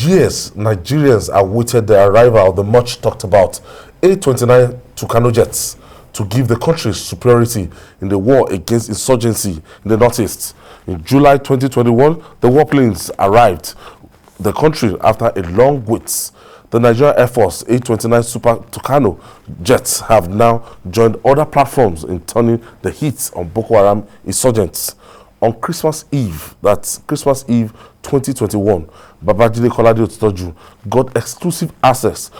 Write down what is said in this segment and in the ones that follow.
years, Nigerians awaited the arrival of the much talked about A-29 Tucano jets to give the country superiority in the war against insurgency in the Northeast. In July 2021, the warplanes arrived the country after a long wait. The Nigerian Airforce A-29 Tucano jets have now joined other platforms in turning the heat on Boko Haram insurgents. On Christmas Eve, that's Christmas Eve 2021, Babajide Kolade Otoju got exclusive access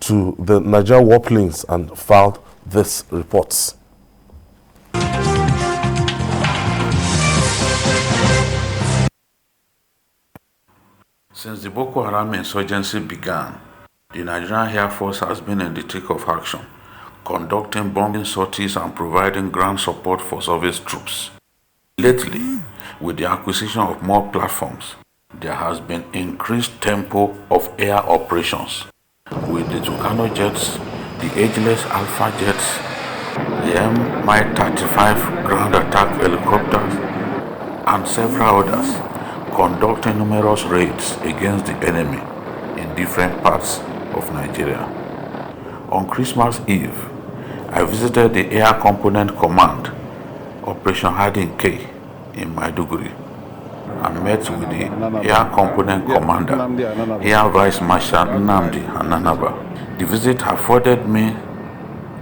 to the Nigerian warplanes and filed this report. Since the Boko Haram insurgency began, the Nigerian Air Force has been in the thick of action, conducting bombing sorties and providing ground support for service troops. Lately, with the acquisition of more platforms, there has been increased tempo of air operations, with the Tucano jets, the ageless Alpha jets, the Mi-35 ground attack helicopters, and several others conducting numerous raids against the enemy in different parts of Nigeria. On Christmas Eve, I visited the Air Component Command, Operation Hardin K, in Maiduguri, and met with the Air Component Commander, Air Vice Marshal Nnamdi Ananaba. The visit afforded me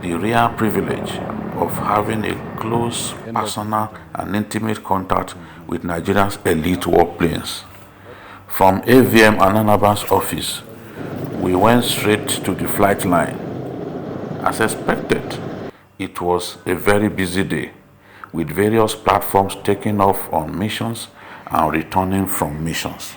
the rare privilege of having a close, personal, and intimate contact with Nigeria's elite warplanes. From AVM Ananaba's office, we went straight to the flight line. As expected, it was a very busy day, with various platforms taking off on missions and returning from missions.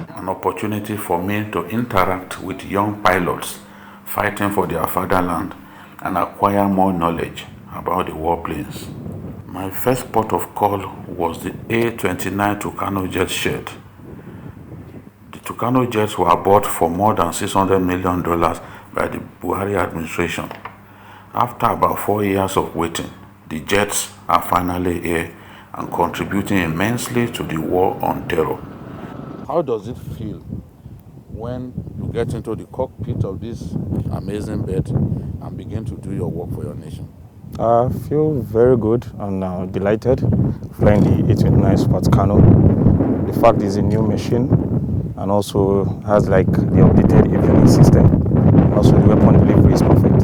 An opportunity for me to interact with young pilots fighting for their fatherland and acquire more knowledge about the warplanes. My first port of call was the A-29 Tucano jet shed. The Tucano jets were bought for more than $600 million by the Buhari administration. After about 4 years of waiting, the jets are finally here and contributing immensely to the war on terror. How does it feel when you get into the cockpit of this amazing bird and begin to do your work for your nation? I feel very good and delighted flying the A-29 Tucano. The fact is a new machine and also has like the updated avionics system. And also the weapon delivery is perfect.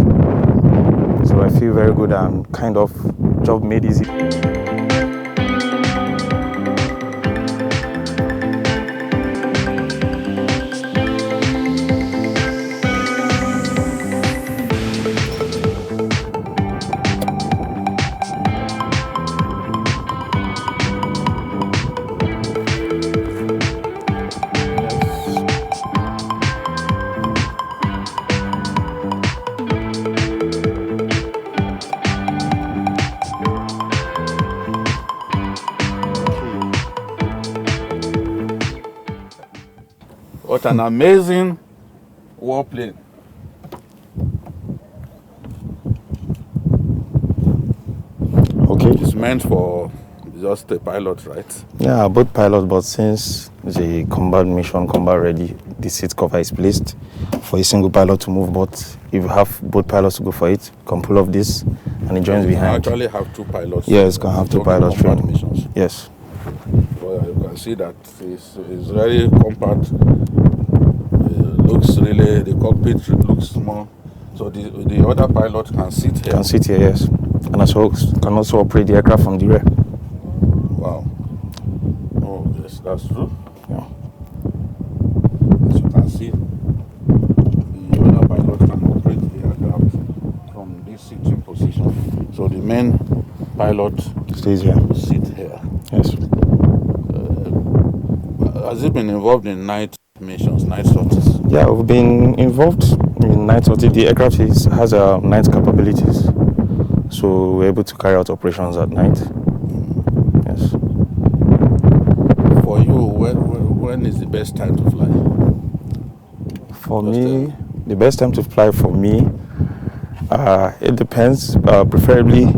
So I feel very good and kind of job made easy. What an amazing warplane. Okay. It's meant for just a pilot, right? Yeah, both pilots, but since the combat mission, combat ready, the seat cover is placed for a single pilot to move, but if you have both pilots to go for it, you can pull off this and it joins behind. You actually have two pilots. Yes, you can have two pilots training. Missions. Yes. Well, you can see that it's very compact. Looks really, the cockpit looks small. So the other pilot can sit here. Can sit here, yes. And also can also operate the aircraft from the rear. Wow. Oh, yes, that's true. Yeah. As you can see, the other pilot can operate the aircraft from this sitting position. So the main pilot Stays here. sit here. Yes. Has it been involved in night missions, night sorties? Yeah, we've been involved in night sorties. The aircraft has night capabilities, so we're able to carry out operations at night. Yes. For you, when is the best time to fly? For me, the best time to fly for me, it depends. Preferably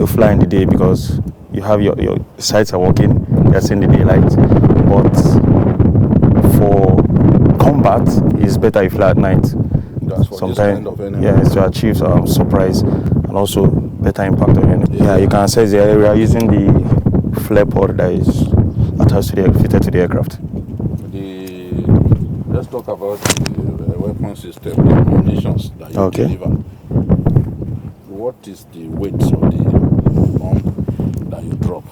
you fly in the day because you have your sights are working, you're seeing the daylight. But for combat, it's better if you fly at night. That's for this kind of enemy. Yeah, to achieve surprise and also better impact on enemy. Yeah, you can assess the area using the flare pod that is attached to the fitted to the aircraft. Let's talk about the weapon system, the ammunitions that you deliver. What is the weight of the bomb that you drop?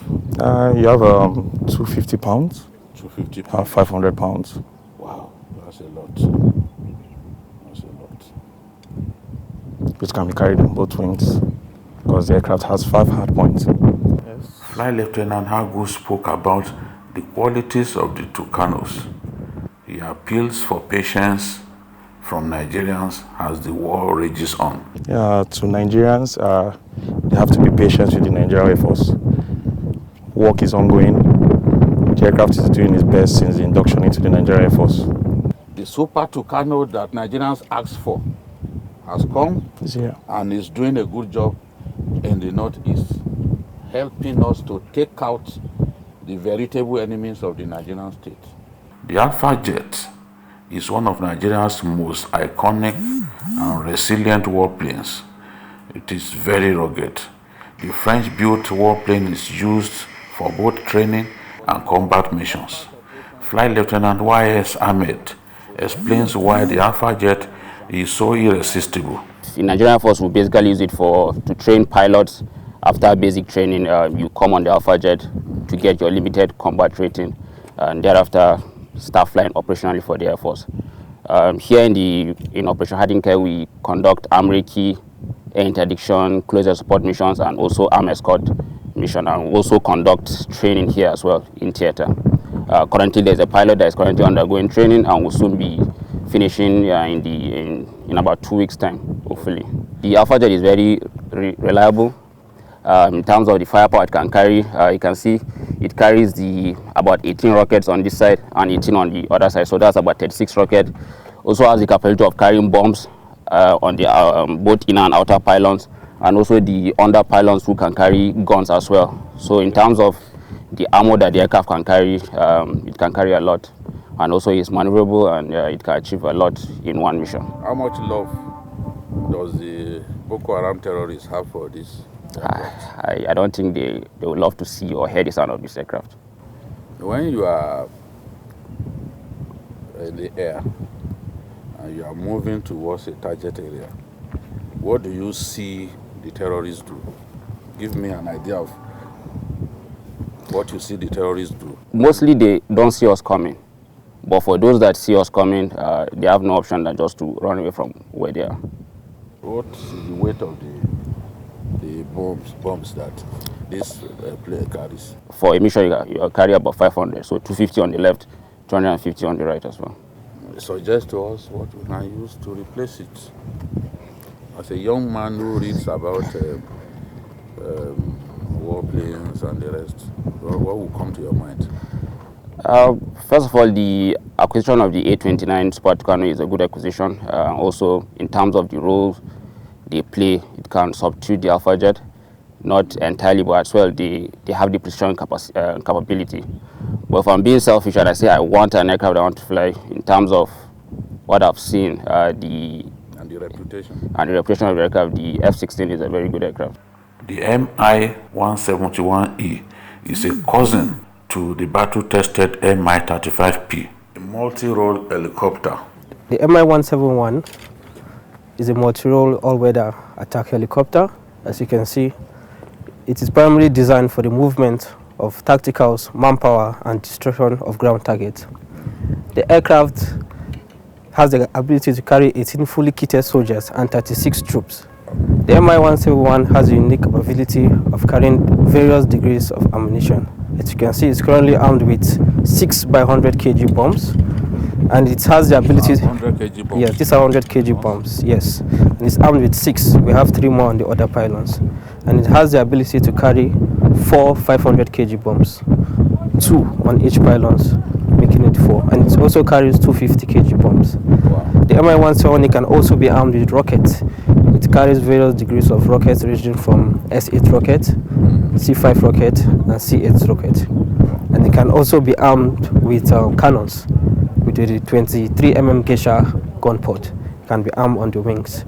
You have 250 pounds. 250 pounds? 500 pounds. Wow, that's a lot. That's a lot. Which can be carried on both wings because the aircraft has 5 hard points. Yes. Flight Lieutenant Hagu spoke about the qualities of the Tucanos. He appeals for patience from Nigerians as the war rages on. Yeah, to Nigerians, they have to be patient with the Nigerian Airforce. Work is ongoing. The aircraft is doing its best since the induction into the Nigerian Airforce. The Super Tucano that Nigerians asked for has come and is doing a good job in the Northeast, helping us to take out the veritable enemies of the Nigerian state. The Alpha Jet is one of Nigeria's most iconic and resilient warplanes. It is very rugged. The French-built warplane is used for both training and combat missions. Flight Lieutenant Y.S. Ahmed explains why the Alpha Jet is so irresistible. The Nigerian Air Force will basically use it to train pilots. After basic training, you come on the Alpha Jet to get your limited combat rating, and thereafter start flying operationally for the Air Force. Here in Operation Hadinke, we conduct arm recce, air interdiction, closer support missions, and also arm escort mission, and we also conduct training here as well in theater. Currently, there's a pilot that is currently undergoing training and will soon be finishing in about 2 weeks' time, hopefully. The Alpha Jet is very reliable. In terms of the firepower it can carry, you can see it carries about 18 rockets on this side and 18 on the other side, so that's about 36 rockets. Also has the capability of carrying bombs on the both inner and outer pylons, and also the under pylons who can carry guns as well. So in terms of the ammo that the aircraft can carry, it can carry a lot, and also it's maneuverable, and it can achieve a lot in one mission. How much love does the Boko Haram terrorists have for this? I don't think they would love to see or hear the sound of this aircraft. When you are in the air and you are moving towards a target area, what do you see the terrorists do? Give me an idea of what you see the terrorists do. Mostly they don't see us coming, but for those that see us coming, they have no option than just to run away from where they are. What is the weight of the bombs that this plane carries? For a mission, you carry about 500, so 250 on the left, 250 on the right as well. Suggest to us what we can use to replace it. As a young man who reads about warplanes and the rest, what will come to your mind? First of all, the acquisition of the A-29 Tucano is a good acquisition. Also, in terms of the roles they play, it can substitute the Alpha Jet. Not entirely, but as well, they have the precision capability. But if I'm being selfish and I say I want an aircraft I want to fly, in terms of what I've seen, the reputation of the aircraft, the F-16 is a very good aircraft. The Mi-171E is a cousin to the battle-tested Mi-35P, a multi-role helicopter. The Mi-171 is a multi-role all-weather attack helicopter. As you can see, it is primarily designed for the movement of tacticals, manpower, and destruction of ground targets. The aircraft has the ability to carry 18 fully kitted soldiers and 36 troops. The Mi-171 has a unique capability of carrying various degrees of ammunition. As you can see, it's currently armed with 6 by 100 kg bombs, and it has the ability. 100 kg bombs. Yes, these are 100 kg bombs. Yes, and it's armed with 6. We have 3 more on the other pylons, and it has the ability to carry 4 500 kg bombs, 2 on each pylons, making it 4, and it also carries 250 kg bombs. Wow. The Mi-171 can also be armed with rockets. It carries various degrees of rockets ranging from S8 rocket, C5 rocket, and C8 rocket. And they can also be armed with cannons, with the 23 mm Geisha gun port. Can be armed on the wings.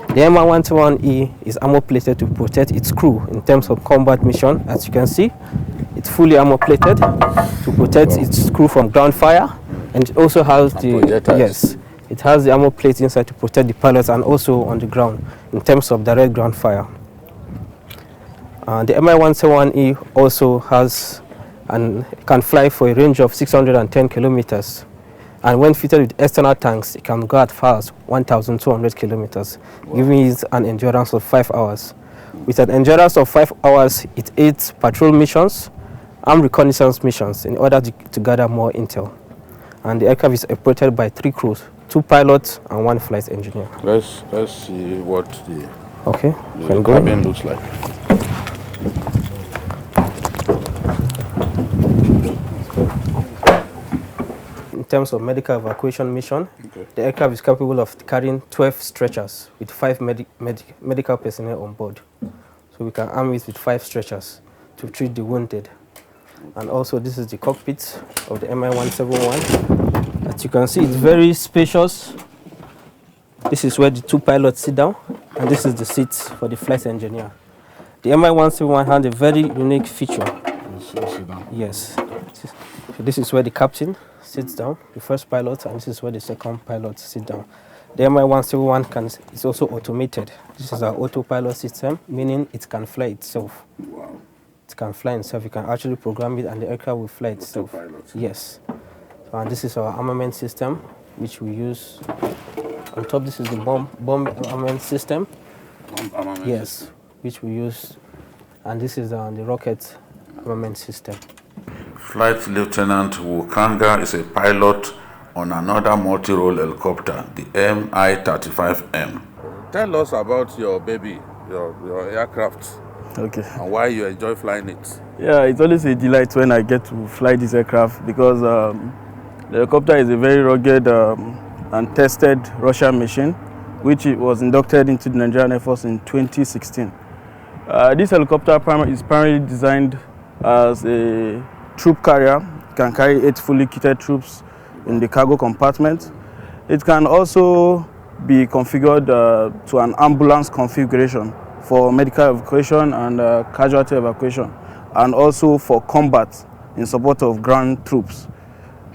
The Mi-121E is armor plated to protect its crew in terms of combat mission. As you can see, it's fully armor plated to protect its crew from ground fire, and it also has it has the armor plate inside to protect the pilots and also on the ground in terms of direct ground fire. The Mi-121E also has and can fly for a range of 610 kilometers. And when fitted with external tanks, it can go as far as 1,200 kilometers, giving it an endurance of 5 hours. With an endurance of 5 hours, it aids patrol missions and reconnaissance missions in order to gather more intel. And the aircraft is operated by 3 crews, 2 pilots and 1 flight engineer. Let's see what the cabin looks like. In terms of medical evacuation mission, the aircraft is capable of carrying 12 stretchers with 5 medical personnel on board. So we can arm it with 5 stretchers to treat the wounded. And also this is the cockpit of the Mi-171. As you can see, it's very spacious. This is where the 2 pilots sit down, and this is the seat for the flight engineer. The Mi-171 has a very unique feature. Yes. So this is where the captain sits down, the first pilot, and this is where the second pilot sit down. The Mi-171 is also automated. This is our autopilot system, meaning it can fly itself. Wow. It can fly itself. You can actually program it, and the aircraft will fly itself. Autopilot. Yes. And this is our armament system, which we use. On top, this is the bomb armament system. Yes, which we use. And this is the rocket armament system. Flight Lieutenant Wukanga is a pilot on another multi-role helicopter, the Mi-35M. Tell us about your baby, your aircraft. Okay. And why you enjoy flying it. Yeah, it's always a delight when I get to fly this aircraft because the helicopter is a very rugged and tested Russian machine, which was inducted into the Nigerian Airforce in 2016. This helicopter is primarily designed as a troop carrier. It can carry 8 fully kitted troops in the cargo compartment. It can also be configured to an ambulance configuration for medical evacuation and casualty evacuation, and also for combat in support of ground troops.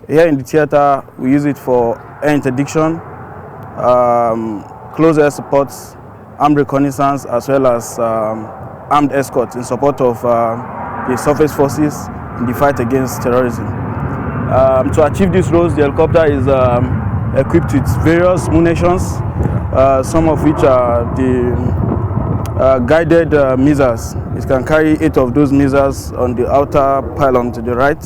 Here in the theater, we use it for air interdiction, close air support, armed reconnaissance, as well as armed escort in support of the surface forces in the fight against terrorism. To achieve these roles, the helicopter is equipped with various munitions, some of which are the guided missiles. It can carry 8 of those missiles on the outer pylon to the right.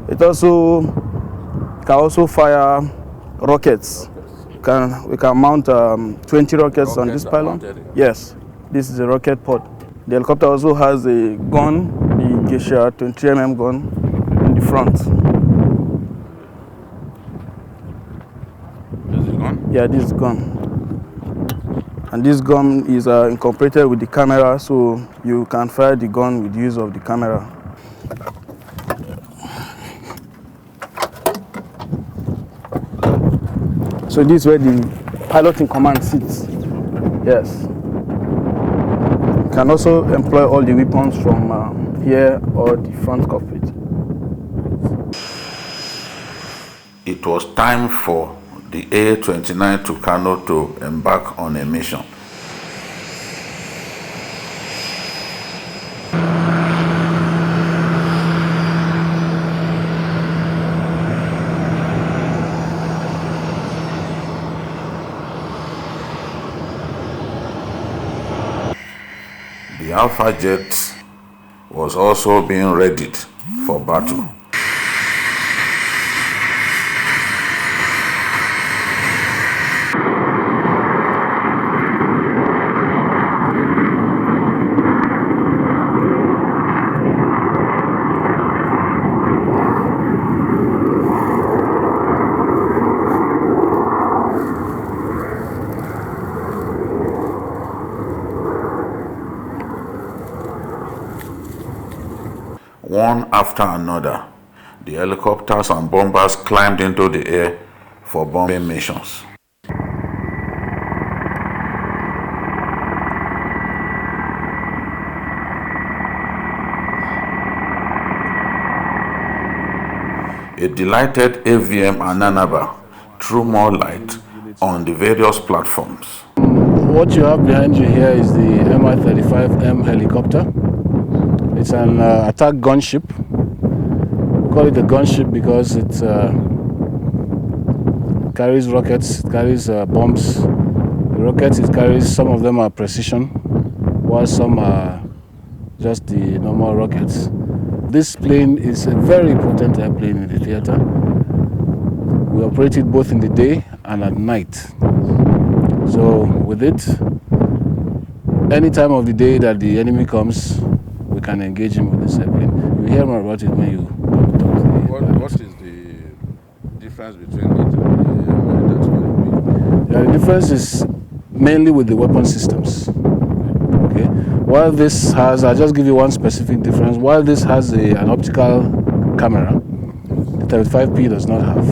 It can also fire rockets. We can mount 20 rockets on this pylon. Yes, this is a rocket pod. The helicopter also has a gun, the Geisha 23 mm gun in the front. This is the gun? Yeah, this is the gun. And this gun is incorporated with the camera, so you can fire the gun with the use of the camera. So this is where the pilot in command sits. Yes. You can also employ all the weapons from here or the front cockpit. It was time for the A-29 Tucano to embark on a mission. The Alpha jet was also being readied for battle. one after another, the helicopters and bombers climbed into the air for bombing missions. A delighted AVM and Nanaba threw more light on the various platforms. What you have behind you here is the Mi-35M helicopter. It's an attack gunship. We call it a gunship because it carries rockets, it carries bombs. The rockets it carries, some of them are precision, while some are just the normal rockets. This plane is a very important airplane in the theater. We operate it both in the day and at night. So with it, any time of the day that the enemy comes, we can engage him with this airplane. You'll hear more about it when you talk to the What is the difference between it and the The difference is mainly with the weapon systems. Okay. While this has, I'll just give you one specific difference. While this has an optical camera, the 35P does not have.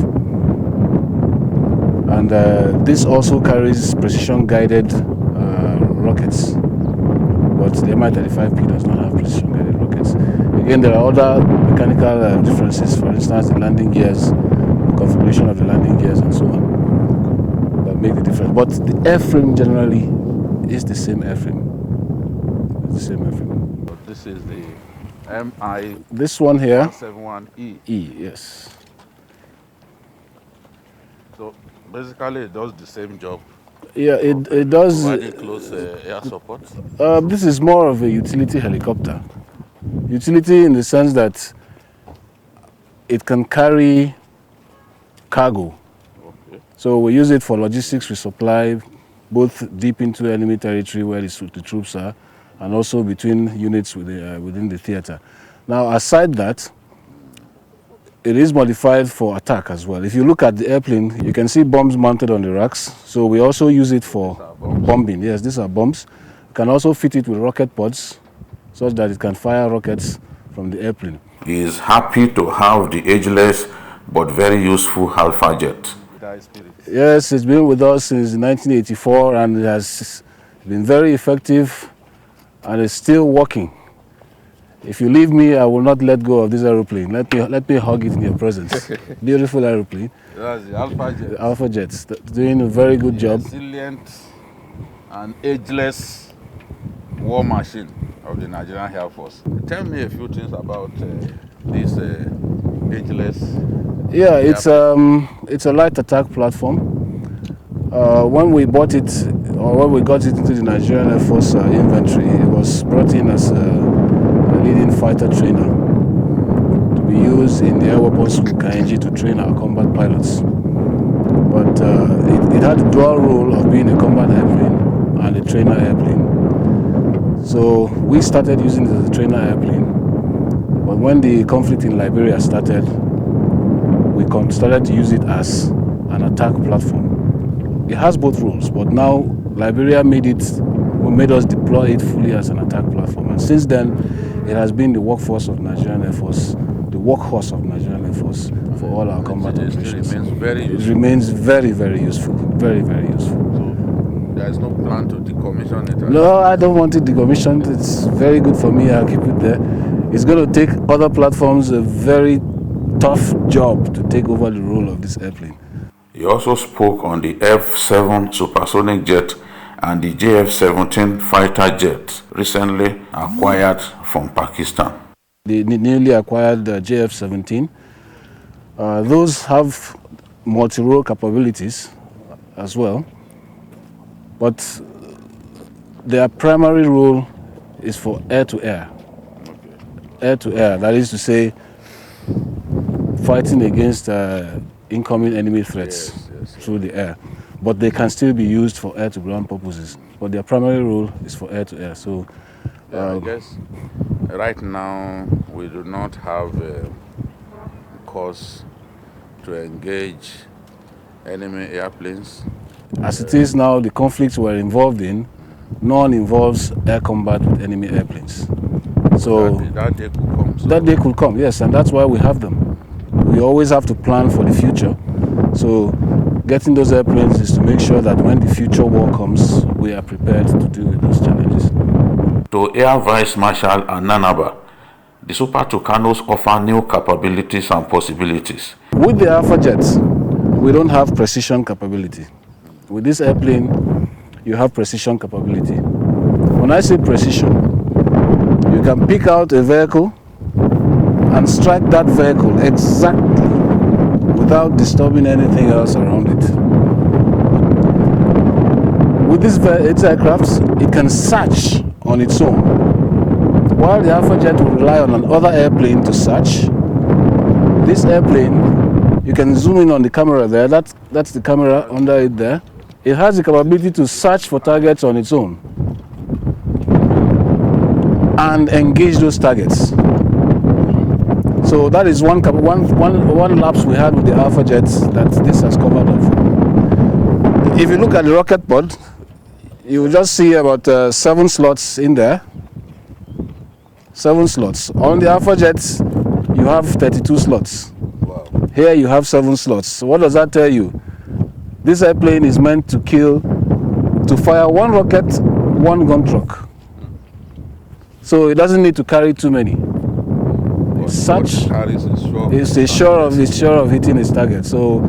And this also carries precision guided rockets. But the Mi-35P does not have precision guided rockets. Again, there are other mechanical differences, for instance, the landing gears, the configuration of the landing gears and so on, that make the difference. But the airframe generally is the same airframe. It's the same airframe. But this is the Mi. This one here, 71E. E, yes. So basically it does the same job. Yeah, it does. Providing close air support. This is more of a utility helicopter. Utility in the sense that it can carry cargo. Okay. So we use it for logistics. We supply both deep into enemy territory where the troops are, and also between units within the theater. Now, aside that, it is modified for attack as well. If you look at the airplane, you can see bombs mounted on the racks. So we also use it for bombing. Yes, these are bombs. You can also fit it with rocket pods, such that it can fire rockets from the airplane. He is happy to have the ageless but very useful Alpha jet. Yes, it's been with us since 1984 and it has been very effective and it's still working. If you leave me, I will not let go of this aeroplane. Let me hug it in your presence. Beautiful aeroplane. That's the Alpha jet. The Alpha Jets, doing a very good job. Resilient and ageless war machine of the Nigerian Air Force. Tell me a few things about this ageless. Yeah, it's a light attack platform. When we bought it, or when we got it into the Nigerian Air Force inventory, it was brought in as a leading fighter trainer to be used in the Air Weapons School KNG to train our combat pilots. But it had the dual role of being a combat airplane and a trainer airplane. So we started using it as a trainer airplane. But when the conflict in Liberia started, we started to use it as an attack platform. It has both roles, but now Liberia made us deploy it fully as an attack platform. And since then, it has been the workforce of Nigerian Air Force, the workhorse of Nigerian Air Force for all our combat operations. It remains very, very useful. Very, very useful. So there is no plan to decommission it? No, I don't want it decommissioned. It's very good for me. I'll keep it there. It's going to take other platforms a very tough job to take over the role of this airplane. He also spoke on the F-7 supersonic jet and the JF-17 fighter jet recently acquired from Pakistan. The newly acquired JF-17, those have multi-role capabilities as well, but their primary role is for air-to-air. Air-to-air, that is to say, fighting against incoming enemy threats through the air. But they can still be used for air-to-ground purposes. But their primary role is for air-to-air. So, I guess right now we do not have a cause to engage enemy airplanes. As it is now, the conflicts we're involved in, none involves air combat with enemy airplanes. So that day could come. So. That day could come, yes, and that's why we have them. We always have to plan for the future. So getting those airplanes is to make sure that when the future war comes, we are prepared to deal with those challenges. To Air Vice Marshal Ananaba, the Super Tucanos offer new capabilities and possibilities. With the Alpha jets, we don't have precision capability. With this airplane, you have precision capability. When I say precision, you can pick out a vehicle and strike that vehicle exactly without disturbing anything else around it. With these aircrafts, it can search on its own. While the Alpha jet will rely on another airplane to search, this airplane, you can zoom in on the camera there, that's the camera under it there. It has the capability to search for targets on its own and engage those targets. So that is one lapse we had with the Alpha jets that this has covered up for. If you look at the rocket pod, you will just see about 7 slots in there. 7 slots. On the Alpha jets, you have 32 slots. Wow. Here you have 7 slots. So what does that tell you? This airplane is meant to fire 1 rocket, 1 gun truck. So it doesn't need to carry too many. It's sure of hitting its target. So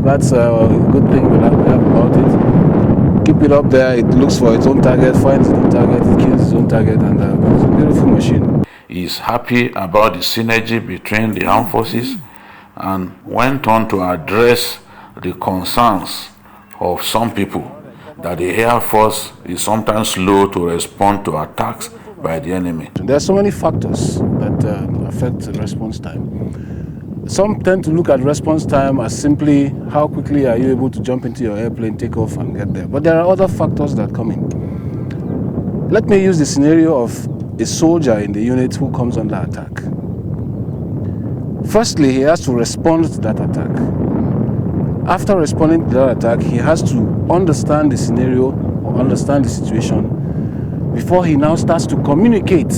that's a good thing we have about it. Keep it up there. It looks for its own target, finds its own target, it kills its own target, and it's a beautiful machine. He's happy about the synergy between the armed forces and went on to address the concerns of some people that the Air Force is sometimes slow to respond to attacks by the enemy. There are so many factors that affect response time. Some tend to look at response time as simply how quickly are you able to jump into your airplane, take off and get there. But there are other factors that come in. Let me use the scenario of a soldier in the unit who comes under attack. Firstly, he has to respond to that attack. After responding to that attack, he has to understand the scenario or understand the situation before he now starts to communicate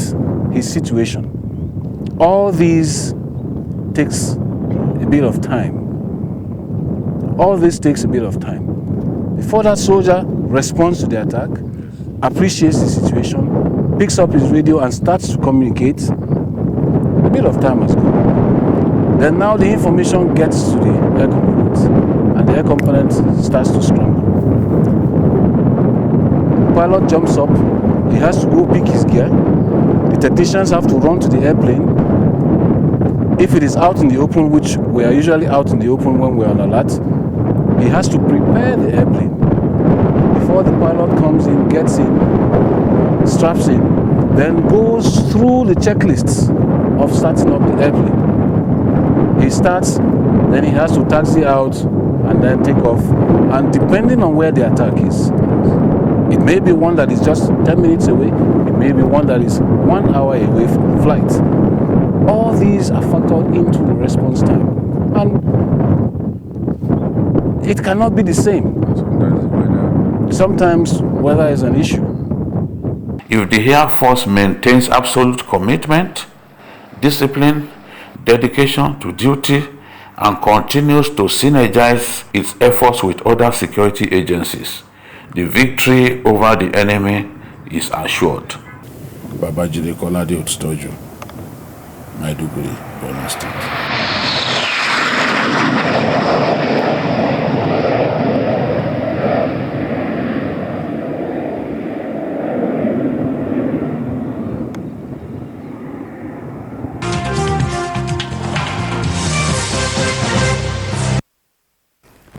his situation. All these takes a bit of time. All this takes a bit of time. Before that soldier responds to the attack, appreciates the situation, picks up his radio and starts to communicate, a bit of time has gone. Then now the information gets to the air component and the air component starts to scramble. The pilot jumps up, he has to go pick his gear. The technicians have to run to the airplane. If it is out in the open, which we are usually out in the open when we are on alert, he has to prepare the airplane. Before the pilot comes in, gets in, straps in, then goes through the checklists of starting up the airplane. He starts, then he has to taxi out and then take off. And depending on where the attack is, it may be one that is just 10 minutes away, it may be one that is 1 hour away from flight. All these are factored into the response time. And it cannot be the same. Sometimes weather is an issue. If the Air Force maintains absolute commitment, discipline, dedication to duty, and continues to synergize its efforts with other security agencies, the victory over the enemy is assured. Babajide Kolade Otstoju, Maiduguri, Borno State.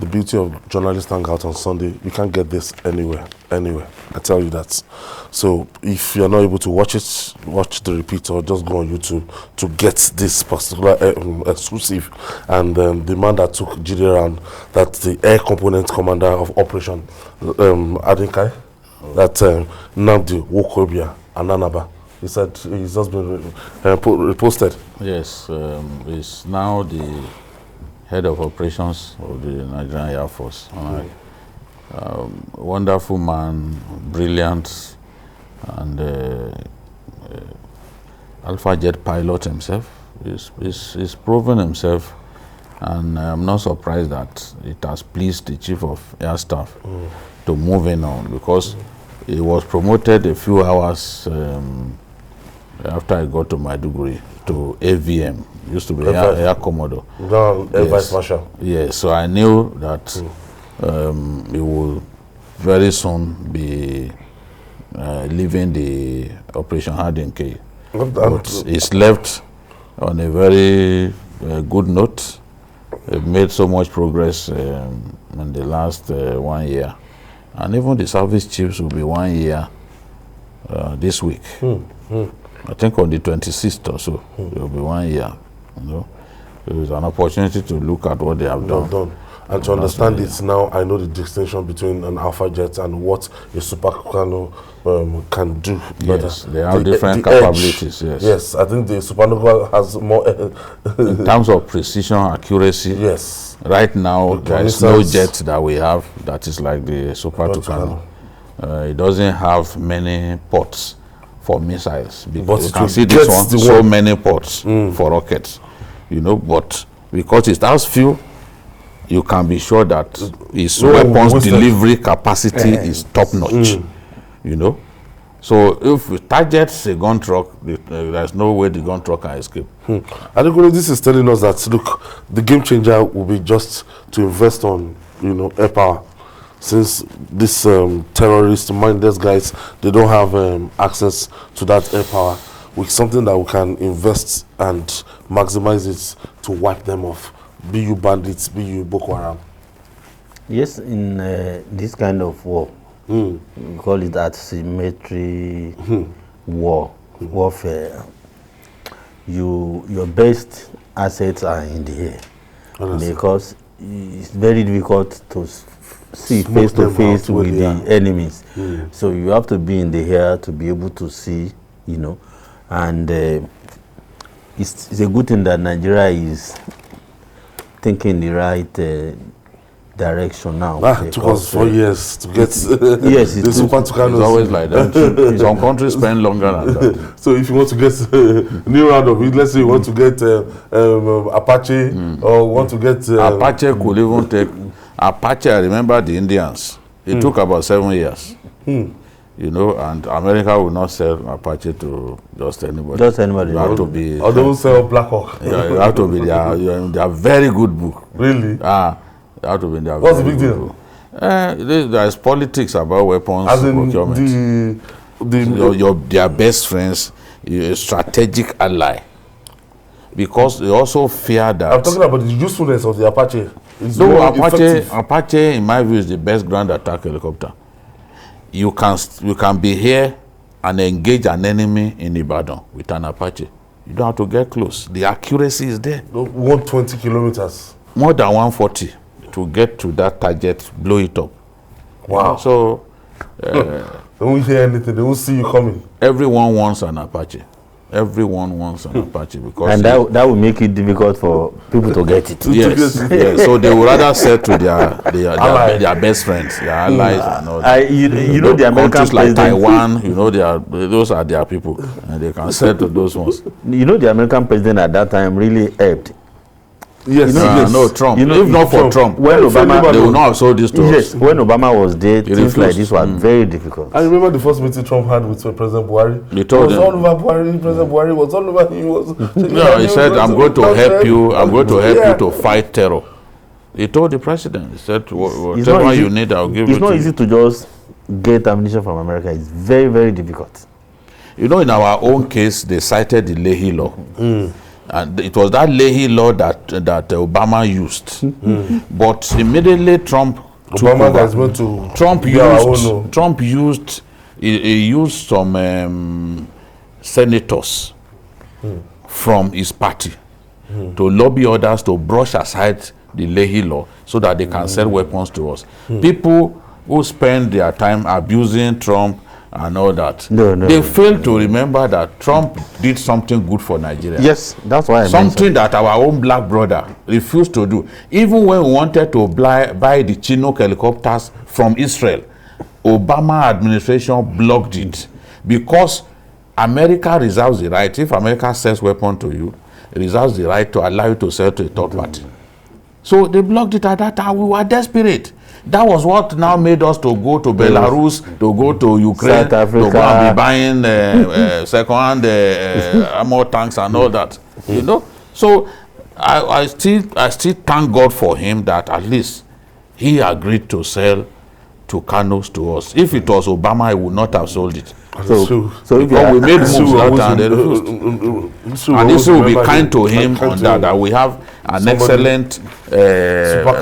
The beauty of journalist hangout on Sunday, you can't get this anywhere. I tell you that. So if you're not able to watch it, watch the repeat or just go on YouTube to get this particular exclusive. And the man that took GD around, that's the air component commander of Operation Adinkai, that Nnamdi Nwokobia Ananaba. He said he's just been reposted. Yes, he's now the head of operations of the Nigerian Air Force. Wonderful man, brilliant, and Alpha jet pilot himself. He's proven himself, and I'm not surprised that it has pleased the Chief of Air Staff to move in on, because he was promoted a few hours after I got to Maiduguri to AVM. Used to be Air Commodore. Now Air Vice Marshal. Yes, so I knew that he will very soon be leaving the Operation Hardin K. But he's left on a very good note. They've made so much progress in the last 1 year. And even the service chiefs will be 1 year this week. I think on the 26th or so, it will be 1 year. You know, there is an opportunity to look at what they have done. And to understand it now, I know the distinction between an Alpha jet and what a Super Tucano can do. Yes, they have different capabilities. Yes. Yes, I think the Super Tucano has more. In terms of precision, accuracy. Yes. Right now, there is no jet that we have that is like the Super Tucano. It doesn't have many ports for missiles. Because you can see this one, so many ports for rockets. You know, but because it has few, you can be sure that his weapons delivery capacity is top notch. You know, so if we target a gun truck, there's no way the gun truck can escape. I think this is telling us that, look, the game changer will be just to invest on, you know, air power. Since these terrorist-minded guys, they don't have access to that air power, with something that we can invest and maximize it to wipe them off. Be you bandits, be you Boko Haram. Yes, in this kind of war, we call it asymmetry warfare. Your best assets are in the air, because it's very difficult to see face to face with the enemies. So you have to be in the air to be able to see, you know, and it's a good thing that Nigeria is thinking the right direction now. It took us 4 years to get yes, the Super Tucano. It's always like that. Some countries spend longer than that. So if you want to get a new round of it, let's say you want to get Apache, or want to get... Apache could even take... Apache, I remember the Indians. It took about 7 years. You know, and America will not sell Apache to just anybody. Just anybody. You have to be... Or they will sell Black Hawk. Yeah, you have to be they are very good book. Really? You have to be there. What's the big deal? There is politics about weapons procurement. Their best friends, a strategic ally. Because they also fear that... I'm talking about the usefulness of the Apache. No, Apache, in my view, is the best ground attack helicopter. You can be here and engage an enemy in Ibadan with an Apache. You don't have to get close. The accuracy is there. 120 kilometers. More than 140 to get to that target, blow it up. Wow. You know, so... they won't hear anything. They won't see you coming. Everyone wants an Apache. Everyone wants an Apache, because... And that will make it difficult for people to get it. Yes. So they would rather sell to their best friends, their allies, and all that. You know the American countries like president, Taiwan, you know, those are their people, and they can sell to those ones. You know, the American president at that time really helped. Yes, no, Trump. You know, if not for Trump, when Obama, they would not have sold this to us. When Obama was there, things like this were very difficult. I remember the first meeting Trump had with President Buhari. He told him. All over Buhari. President Buhari was all over him. He said, "I'm going to help you. I'm going to help you to fight terror." He told the president, he said, "Whatever you need, I'll give it to you." It's not easy to just get ammunition from America. It's very, very difficult. You know, in our own case, they cited the Leahy Law. And it was that Leahy Law that Obama used. But immediately Trump used some senators from his party to lobby others to brush aside the Leahy Law so that they can sell weapons to us. People who spend their time abusing Trump and all that, they fail to remember that Trump did something good for Nigeria. Yes, that's why something that our own black brother refused to do. Even when we wanted to buy the Chinook helicopters from Israel, Obama administration blocked it because America reserves the right, if America sells weapon to you, it reserves the right to allow you to sell to a third party. So they blocked it at that time. We were desperate. That was what now made us to go to Belarus, to go to Ukraine, to go and be buying second-hand armor tanks and all that. You know, so I still thank God for him that at least he agreed to sell Tucanos to us. If it was Obama, he would not have sold it. So because we made moves that time, they refused. And this will be kind to him on that we have an excellent Super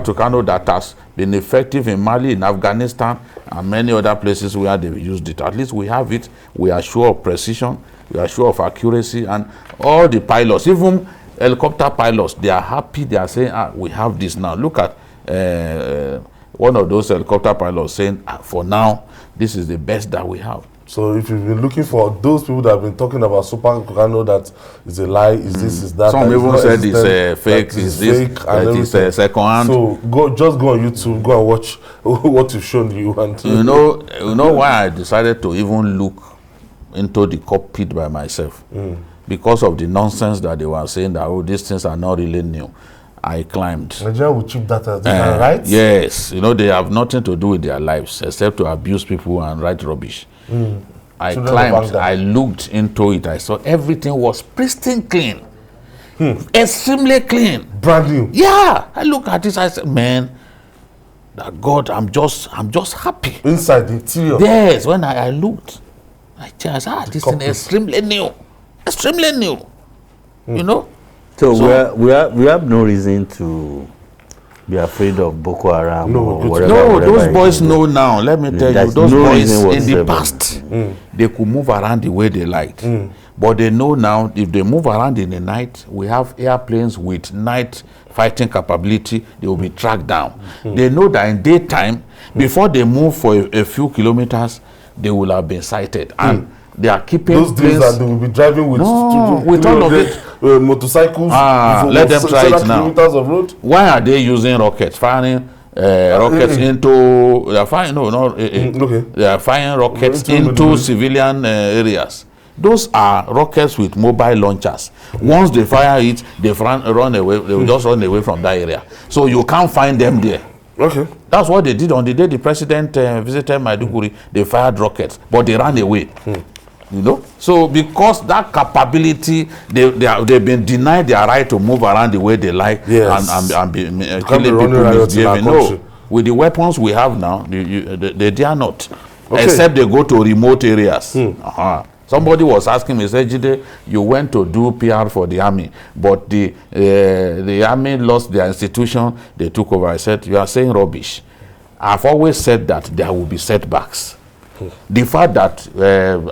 Tucano that has been effective in Mali, in Afghanistan, and many other places where they used it. At least we have it. We are sure of precision. We are sure of accuracy. And all the pilots, even helicopter pilots, they are happy. They are saying, we have this now. Look at one of those helicopter pilots saying, for now, this is the best that we have. So if you've been looking for those people that have been talking about Super Tucano, that is a lie, is this, is that. Some even said it's fake, is this, that is second hand. So just go on YouTube, go and watch what we've shown you. And you know why I decided to even look into the cockpit by myself? Because of the nonsense that they were saying that, oh, these things are not really new. I climbed. Nigeria will cheap data, right? Yes. You know, they have nothing to do with their lives except to abuse people and write rubbish. I climbed, I looked into it, I saw everything was pristine clean. Extremely clean. Brand new. Yeah. I look at this, I said, man, that God, I'm just happy. Inside the interior. Yes, when I looked, I said, this is extremely new. Extremely new. You know? So we have no reason to be afraid of Boko Haram or whatever. No, those boys know now. Let me tell you, those boys in the past, they could move around the way they liked. But they know now, if they move around in the night, we have airplanes with night fighting capability, they will be tracked down. They know that in daytime, before they move for a few kilometers, they will have been sighted. And they are keeping those days that they will be driving with all of it. Motorcycles. Let them try it now. Of road. Why are they using rockets? Firing rockets into. They are firing. They are firing rockets into civilian areas. Those are rockets with mobile launchers. Once they fire it, they run away. They will just run away from that area. So you can't find them there. Okay. That's what they did on the day the president visited Maiduguri. They fired rockets, but they ran away. You know, so because that capability, they've been denied their right to move around the way they like, and be killing people, misbehaving. No, with the weapons we have now, they dare not, except they go to remote areas. Somebody was asking me, said, Jide, you went to do PR for the army, but the army lost their institution, they took over. I said, you are saying rubbish. I've always said that there will be setbacks. The fact that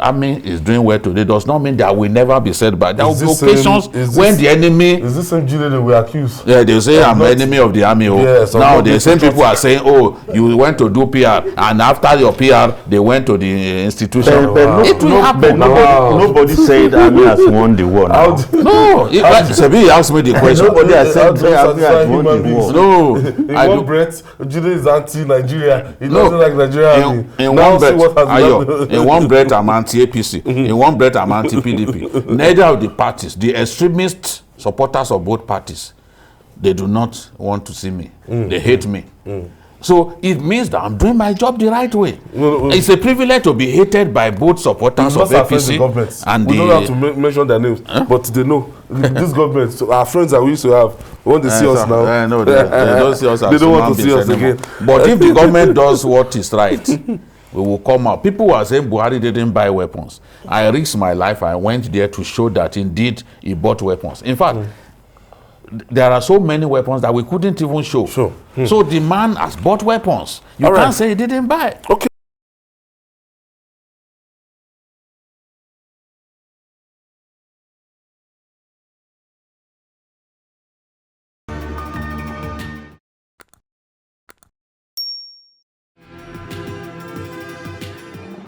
army is doing well today does not mean that will never be setback. There will be occasions when the enemy. Is this same Jide that we accuse? Yeah, they say I'm enemy of the army. Yes, now the same people are saying, oh, you went to do PR, and after your PR, they went to the institution. It will happen. Nobody said army has won the war. No, Sebi asked me the question. Nobody has said army has won the war. No, in one breath, Jide is anti-Nigeria. He doesn't like Nigeria. In one breath. In one breath, I'm anti-APC. In one breath, I'm anti-PDP. Neither of the parties, the extremist supporters of both parties, they do not want to see me. They hate me. So it means that I'm doing my job the right way. It's a privilege to be hated by both supporters of APC and we don't have to mention their names, but they know this government. So our friends that we used to have, when they see us now, no, they don't see us as they don't want to see us again. But if the government does what is right, we will come out. People were saying Buhari didn't buy weapons. I risked my life. I went there to show that indeed he bought weapons. In fact, there are so many weapons that we couldn't even show. So the man has bought weapons. You can't say he didn't buy. Okay.